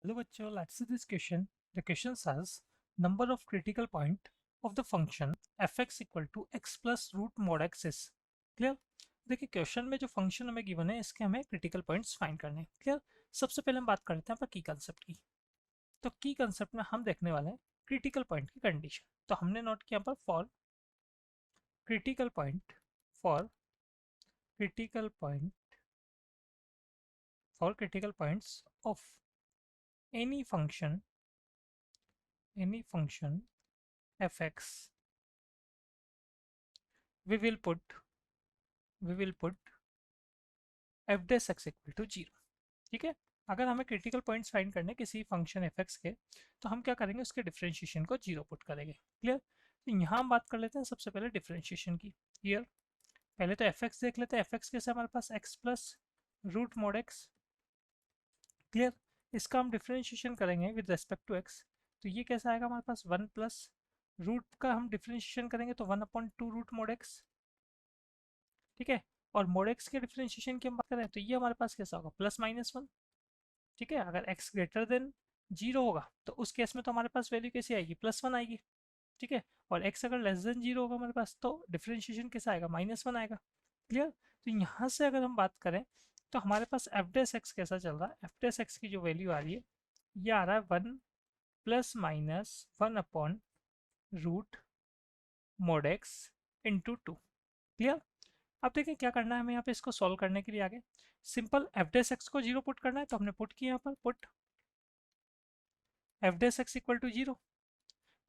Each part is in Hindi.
Hello bachcho, let's see this question. The question says number of critical point of the function fx equal to x plus root mod x is clear. देखिए क्वेश्चन में जो फंक्शन हमें गिवन है इसके हमें क्रिटिकल पॉइंट्स फाइंड करने हैं क्लियर. सबसे पहले हम बात करते हैं की कंसेप्ट की. तो की कंसेप्ट में हम देखने वाले हैं क्रिटिकल पॉइंट की कंडीशन. तो हमने नोट किया पर critical point for critical point for critical points of any function fx we will put f dash x equal to 0. ठीक है. अगर हमें क्रिटिकल पॉइंट्स फाइंड करने किसी फंक्शन fx के तो हम क्या करेंगे उसके डिफरेंशिएशन को 0 पुट करेंगे. क्लियर. तो यहाँ हम बात कर लेते हैं सबसे पहले डिफरेंशिएशन की. हियर पहले तो fx देख लेते हैं. fx कैसे हमारे पास x plus root mod x. Clear. इसका हम डिफरेंशिएशन करेंगे विद रेस्पेक्ट टू x. तो ये कैसा आएगा हमारे पास 1 प्लस रूट का हम डिफरेंशिएशन करेंगे तो 1/2 रूट मोड x. ठीक है. और मोड x के डिफरेंशिएशन की हम बात करें तो ये हमारे पास कैसा होगा +-1. ठीक है. अगर x ग्रेटर देन 0 होगा तो उस केस में तो हमारे पास वैल्यू कैसी आएगी +1 आएगी. ठीक है. और x अगर लेस देन 0 होगा हमारे पास तो डिफरेंशिएशन कैसा आएगा -1 आएगा. क्लियर. तो यहाँ से अगर हम बात करें तो हमारे पास एफ डेस एक्स कैसा चल रहा है. एफ डेस एक्स की जो वैल्यू आ रही है ये आ रहा है 1 +-1 root mod x into 2. Clear. अब देखिए क्या करना है हमें यहाँ पे इसको सॉल्व करने के लिए. आगे सिंपल एफ डेस एक्स को 0 पुट करना है तो हमने पुट किया यहाँ पर put f dash x equal to 0.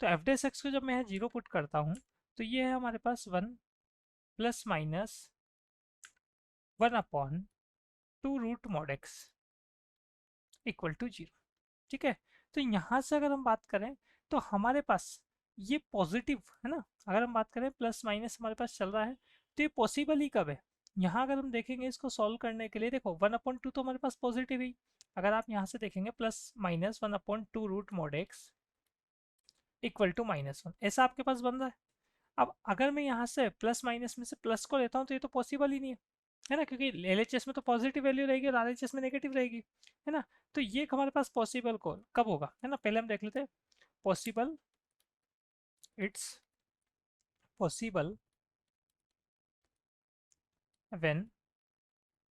तो एफ डेस एक्स को जब मैं यहाँ 0 पुट करता हूँ तो ये है हमारे पास 1 +-1/2 root mod x equal to 0. ठीक है. तो यहाँ से अगर हम बात करें तो हमारे पास ये पॉजिटिव है ना. अगर हम बात करें प्लस माइनस हमारे पास चल रहा है तो ये पॉसिबल ही कब है. यहाँ अगर हम देखेंगे इसको सॉल्व करने के लिए देखो 1/2 तो हमारे पास पॉजिटिव ही. अगर आप यहाँ से देखेंगे +-1/2 root mod x equal to -1 ऐसा आपके पास बन रहा है. अब अगर मैं यहाँ से प्लस माइनस में से प्लस को लेता हूँ तो ये तो पॉसिबल ही नहीं है ना. क्योंकि एलएचएस में तो पॉजिटिव वैल्यू रहेगी और आरएचएस में नेगेटिव रहेगी है ना. तो ये हमारे पास पॉसिबल कब होगा है ना. पहले हम देख लेते हैं possible. It's possible when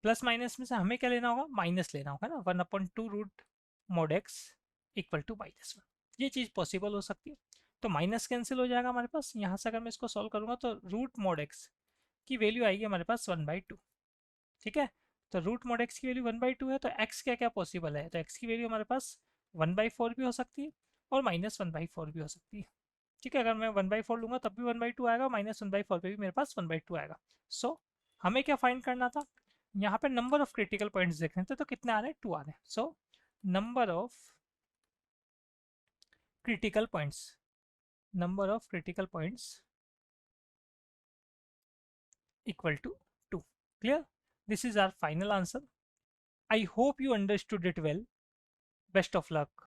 plus minus में से हमें क्या लेना होगा माइनस लेना होगा ना. 1/2 root mod x equal to -1. ये चीज़ पॉसिबल हो सकती है. तो माइनस कैंसिल हो जाएगा हमारे पास. यहाँ से अगर मैं इसको सॉल्व करूँगा तो रूट मोड x की वैल्यू आएगी हमारे पास 1/2. ठीक है. तो रूट मोड x की वैल्यू 1/2 है तो x क्या क्या पॉसिबल है. तो x की वैल्यू हमारे पास 1/4 भी हो सकती है और -1/4 भी हो सकती है. ठीक है. अगर मैं 1/4 लूँगा तब भी 1/2 आएगा. -1/4 पे भी मेरे पास 1/2 आएगा. सो हमें क्या फाइंड करना था. यहाँ पे नंबर ऑफ क्रिटिकल पॉइंट्स देखने थे तो कितने आ रहे हैं 2 आ रहे हैं. So number of critical points equal to 2. Clear? This is our final answer. I hope you understood it well. Best of luck.